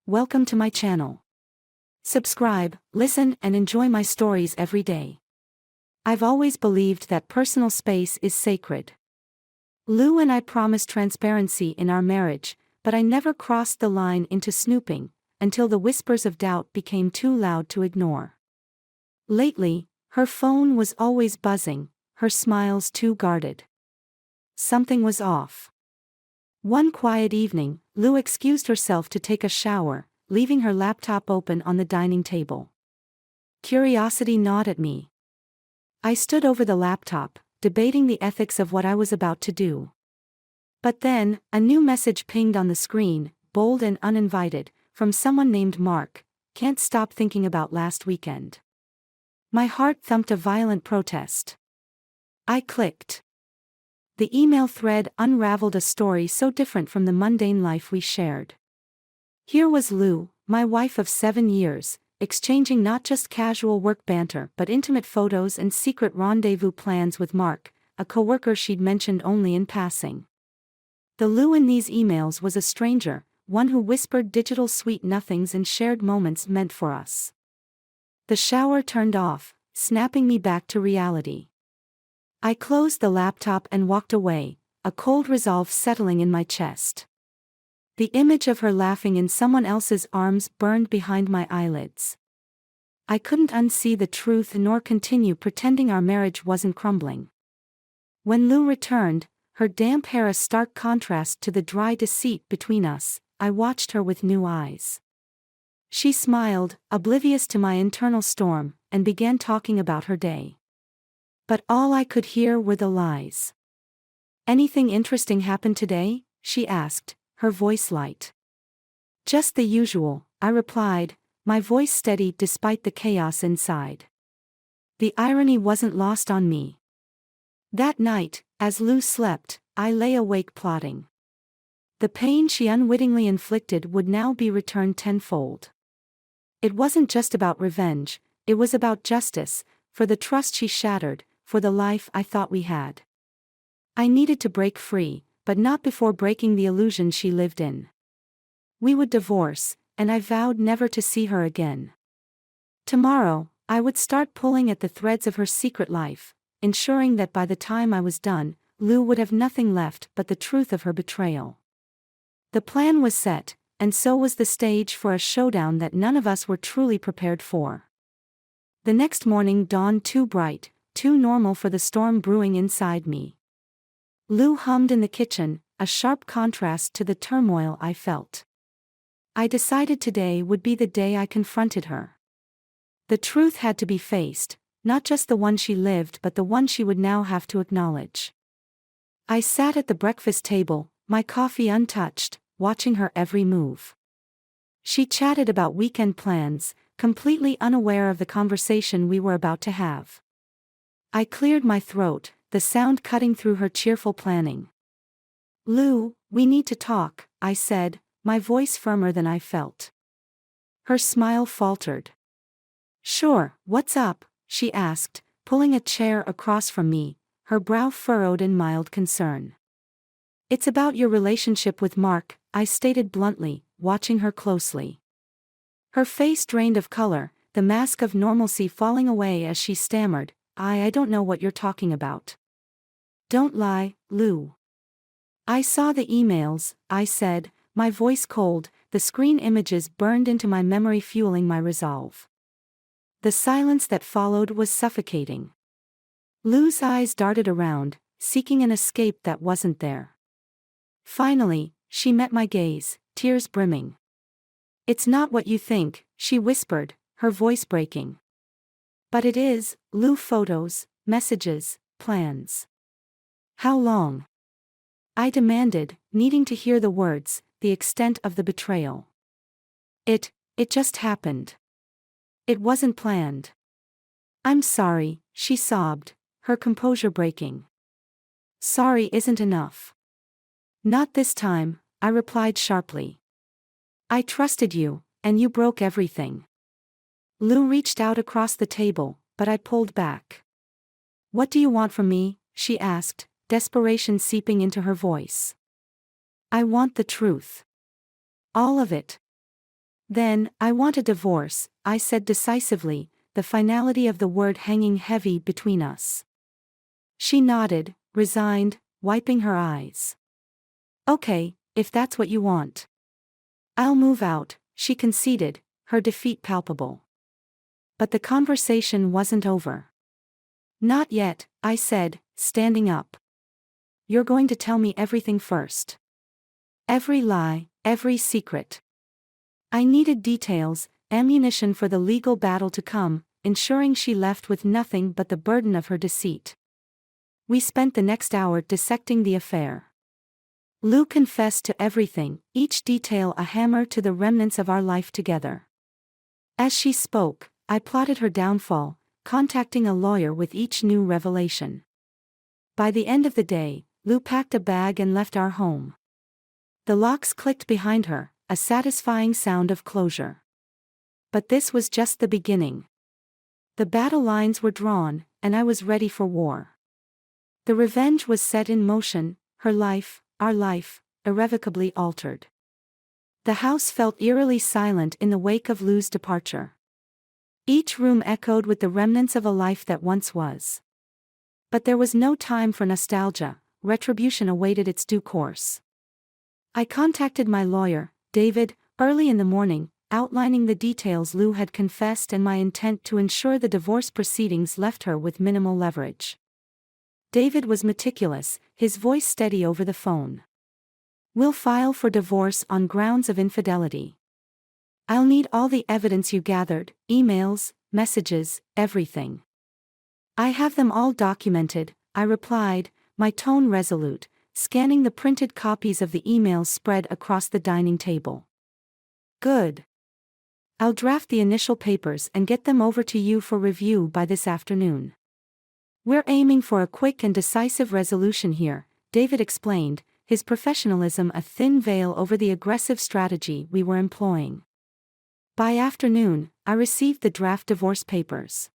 welcome to my channel. Subscribe, listen, and enjoy my stories every day. I've always believed that personal space is sacred. Lou and I promised transparency in our marriage, but I never crossed the line into snooping, until the whispers of doubt became too loud to ignore. Lately, her phone was always buzzing, her smiles too guarded. Something was off. One quiet evening, Lou excused herself to take a shower, leaving her laptop open on the dining table. Curiosity gnawed at me. I stood over the laptop, debating the ethics of what I was about to do. But then, a new message pinged on the screen, bold and uninvited, from someone named Mark. Can't stop thinking about last weekend. My heart thumped a violent protest. I clicked. The email thread unraveled a story so different from the mundane life we shared. Here was Lou, my wife of 7 years, exchanging not just casual work banter but intimate photos and secret rendezvous plans with Mark, a coworker she'd mentioned only in passing. The Lou in these emails was a stranger, one who whispered digital sweet nothings and shared moments meant for us. The shower turned off, snapping me back to reality. I closed the laptop and walked away, a cold resolve settling in my chest. The image of her laughing in someone else's arms burned behind my eyelids. I couldn't unsee the truth nor continue pretending our marriage wasn't crumbling. When Lou returned, her damp hair a stark contrast to the dry deceit between us, I watched her with new eyes. She smiled, oblivious to my internal storm, and began talking about her day. But all I could hear were the lies. "Anything interesting happened today?" she asked, her voice light. "Just the usual," I replied, my voice steady despite the chaos inside. The irony wasn't lost on me. That night, as Lou slept, I lay awake plotting. The pain she unwittingly inflicted would now be returned tenfold. It wasn't just about revenge, it was about justice, for the trust she shattered, for the life I thought we had. I needed to break free, but not before breaking the illusion she lived in. We would divorce, and I vowed never to see her again. Tomorrow, I would start pulling at the threads of her secret life, ensuring that by the time I was done, Lou would have nothing left but the truth of her betrayal. The plan was set, and so was the stage for a showdown that none of us were truly prepared for. The next morning dawned too bright, too normal for the storm brewing inside me. Lou hummed in the kitchen, a sharp contrast to the turmoil I felt. I decided today would be the day I confronted her. The truth had to be faced, not just the one she lived but the one she would now have to acknowledge. I sat at the breakfast table, my coffee untouched, watching her every move. She chatted about weekend plans, completely unaware of the conversation we were about to have. I cleared my throat, the sound cutting through her cheerful planning. "Lou, we need to talk," I said, my voice firmer than I felt. Her smile faltered. "Sure, what's up?" she asked, pulling a chair across from me, her brow furrowed in mild concern. "It's about your relationship with Mark," I stated bluntly, watching her closely. Her face drained of color, the mask of normalcy falling away as she stammered, I don't know what you're talking about." "Don't lie, Lou." "I saw the emails," I said, my voice cold, the screen images burned into my memory fueling my resolve. The silence that followed was suffocating. Lou's eyes darted around, seeking an escape that wasn't there. Finally, she met my gaze, tears brimming. "It's not what you think," she whispered, her voice breaking. "But it is, Lou. Photos, messages, plans." "How long?" I demanded, needing to hear the words, the extent of the betrayal. It just happened. It wasn't planned." "I'm sorry," she sobbed, her composure breaking. "Sorry isn't enough." "Not this time," I replied sharply. "I trusted you, and you broke everything." Lou reached out across the table, but I pulled back. "What do you want from me?" she asked, desperation seeping into her voice. "I want the truth. All of it." Then, I want a divorce, I said decisively, the finality of the word hanging heavy between us. She nodded, resigned, wiping her eyes. Okay, if that's what you want. I'll move out, she conceded, her defeat palpable. But the conversation wasn't over. Not yet, I said, standing up. You're going to tell me everything first. Every lie, every secret. I needed details, ammunition for the legal battle to come, ensuring she left with nothing but the burden of her deceit. We spent the next hour dissecting the affair. Lou confessed to everything, each detail a hammer to the remnants of our life together. As she spoke, I plotted her downfall, contacting a lawyer with each new revelation. By the end of the day, Lou packed a bag and left our home. The locks clicked behind her, a satisfying sound of closure. But this was just the beginning. The battle lines were drawn, and I was ready for war. The revenge was set in motion, her life, our life, irrevocably altered. The house felt eerily silent in the wake of Lou's departure. Each room echoed with the remnants of a life that once was. But there was no time for nostalgia, retribution awaited its due course. I contacted my lawyer, David, early in the morning, outlining the details Lou had confessed and my intent to ensure the divorce proceedings left her with minimal leverage. David was meticulous, his voice steady over the phone. We'll file for divorce on grounds of infidelity. I'll need all the evidence you gathered, emails, messages, everything. I have them all documented, I replied, my tone resolute, scanning the printed copies of the emails spread across the dining table. Good. I'll draft the initial papers and get them over to you for review by this afternoon. We're aiming for a quick and decisive resolution here, David explained, his professionalism a thin veil over the aggressive strategy we were employing. By afternoon, I received the draft divorce papers.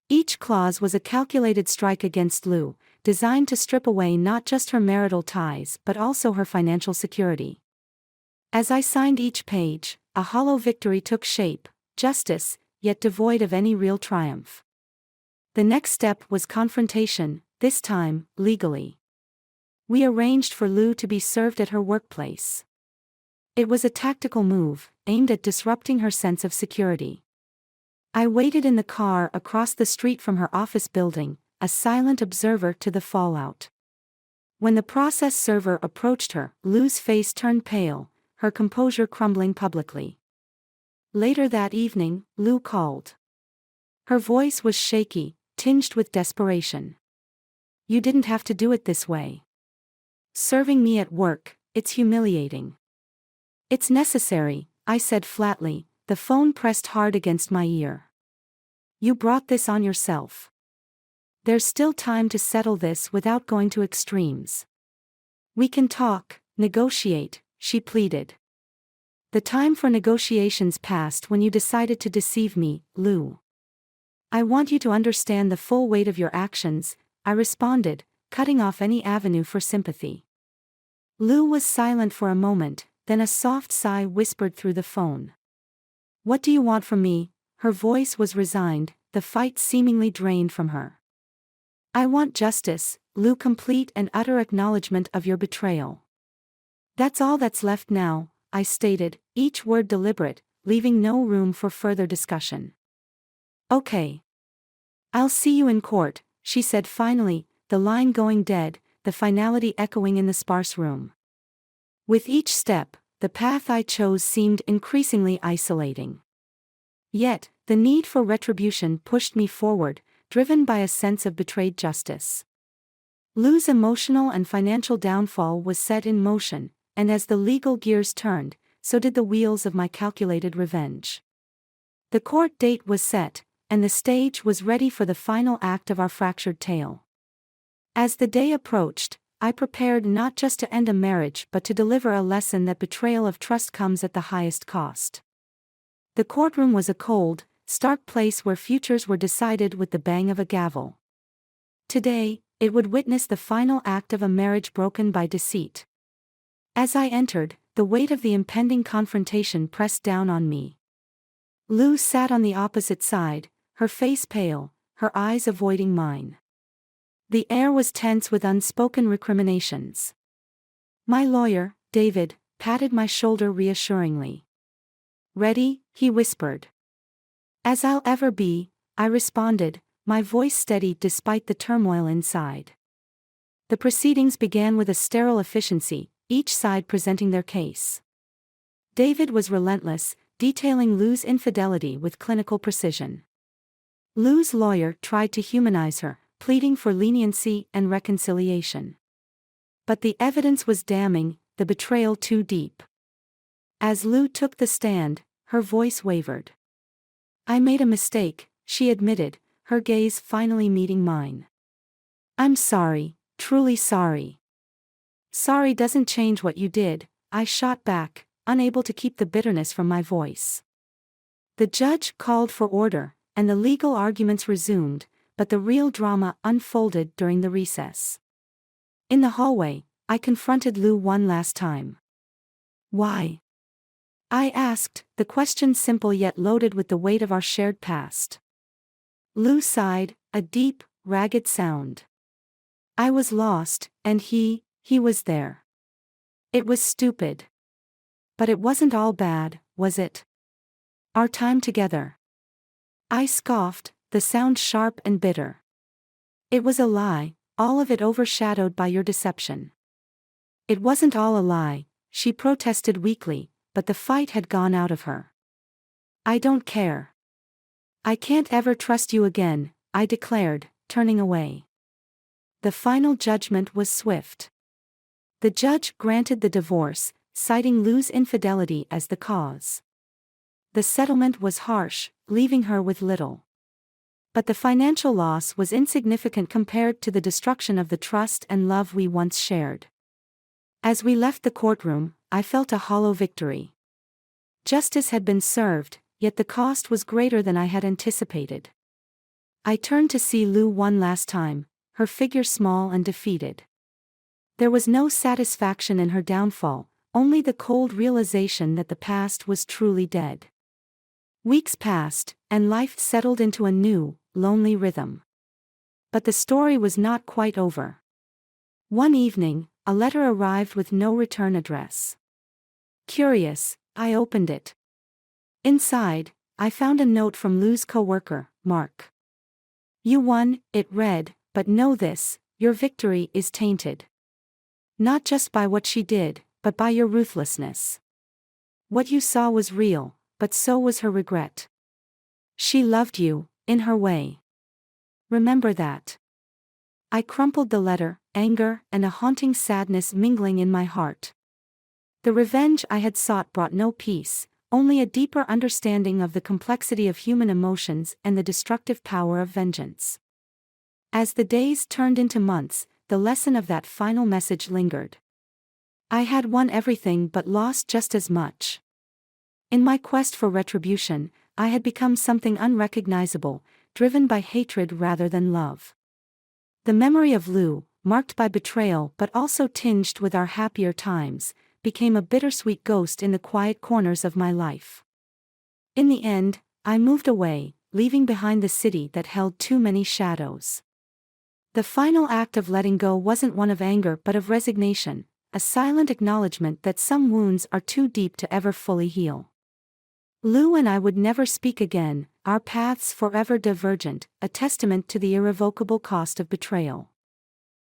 Each clause was a calculated strike against Lou, designed to strip away not just her marital ties but also her financial security. As I signed each page, a hollow victory took shape, justice, yet devoid of any real triumph. The next step was confrontation, this time, legally. We arranged for Lou to be served at her workplace. It was a tactical move, aimed at disrupting her sense of security. I waited in the car across the street from her office building, a silent observer to the fallout. When the process server approached her, Lou's face turned pale, her composure crumbling publicly. Later that evening, Lou called. Her voice was shaky, tinged with desperation. You didn't have to do it this way. Serving me at work, it's humiliating. It's necessary, I said flatly, the phone pressed hard against my ear. You brought this on yourself. There's still time to settle this without going to extremes. We can talk, negotiate, she pleaded. The time for negotiations passed when you decided to deceive me, Lou. I want you to understand the full weight of your actions, I responded, cutting off any avenue for sympathy. Lou was silent for a moment, then a soft sigh whispered through the phone. What do you want from me? Her voice was resigned, the fight seemingly drained from her. I want justice, Lou, complete and utter acknowledgement of your betrayal. That's all that's left now, I stated, each word deliberate, leaving no room for further discussion. Okay. I'll see you in court, she said finally, the line going dead, the finality echoing in the sparse room. With each step, the path I chose seemed increasingly isolating. Yet, the need for retribution pushed me forward, driven by a sense of betrayed justice. Lou's emotional and financial downfall was set in motion, and as the legal gears turned, so did the wheels of my calculated revenge. The court date was set, and the stage was ready for the final act of our fractured tale. As the day approached, I prepared not just to end a marriage but to deliver a lesson that betrayal of trust comes at the highest cost. The courtroom was a cold, stark place where futures were decided with the bang of a gavel. Today, it would witness the final act of a marriage broken by deceit. As I entered, the weight of the impending confrontation pressed down on me. Lou sat on the opposite side, her face pale, her eyes avoiding mine. The air was tense with unspoken recriminations. My lawyer, David, patted my shoulder reassuringly. "Ready?" he whispered. "As I'll ever be," I responded, my voice steady despite the turmoil inside. The proceedings began with a sterile efficiency, each side presenting their case. David was relentless, detailing Lou's infidelity with clinical precision. Lou's lawyer tried to humanize her, pleading for leniency and reconciliation. But the evidence was damning, the betrayal too deep. As Lou took the stand, her voice wavered. "I made a mistake," she admitted, her gaze finally meeting mine. "I'm sorry, truly sorry." "Sorry doesn't change what you did," I shot back, unable to keep the bitterness from my voice. The judge called for order, and the legal arguments resumed, but the real drama unfolded during the recess. In the hallway, I confronted Lou one last time. "Why?" I asked, the question simple yet loaded with the weight of our shared past. Lou sighed, a deep, ragged sound. "I was lost, and he was there. It was stupid. But it wasn't all bad, was it? Our time together." I scoffed, the sound sharp and bitter. "It was a lie, all of it overshadowed by your deception." "It wasn't all a lie," she protested weakly, but the fight had gone out of her. "I don't care. I can't ever trust you again," I declared, turning away. The final judgment was swift. The judge granted the divorce, citing Lou's infidelity as the cause. The settlement was harsh, leaving her with little. But the financial loss was insignificant compared to the destruction of the trust and love we once shared. As we left the courtroom, I felt a hollow victory. Justice had been served, yet the cost was greater than I had anticipated. I turned to see Lou one last time, her figure small and defeated. There was no satisfaction in her downfall, only the cold realization that the past was truly dead. Weeks passed, and life settled into a new, lonely rhythm. But the story was not quite over. One evening, a letter arrived with no return address. Curious, I opened it. Inside, I found a note from Lou's coworker, Mark. "You won," it read, "but know this, your victory is tainted. Not just by what she did, but by your ruthlessness. What you saw was real, but so was her regret. She loved you, in her way. Remember that." I crumpled the letter, anger and a haunting sadness mingling in my heart. The revenge I had sought brought no peace, only a deeper understanding of the complexity of human emotions and the destructive power of vengeance. As the days turned into months, the lesson of that final message lingered. I had won everything but lost just as much. In my quest for retribution, I had become something unrecognizable, driven by hatred rather than love. The memory of Lou, marked by betrayal but also tinged with our happier times, became a bittersweet ghost in the quiet corners of my life. In the end, I moved away, leaving behind the city that held too many shadows. The final act of letting go wasn't one of anger but of resignation, a silent acknowledgement that some wounds are too deep to ever fully heal. Lou and I would never speak again, our paths forever divergent, a testament to the irrevocable cost of betrayal.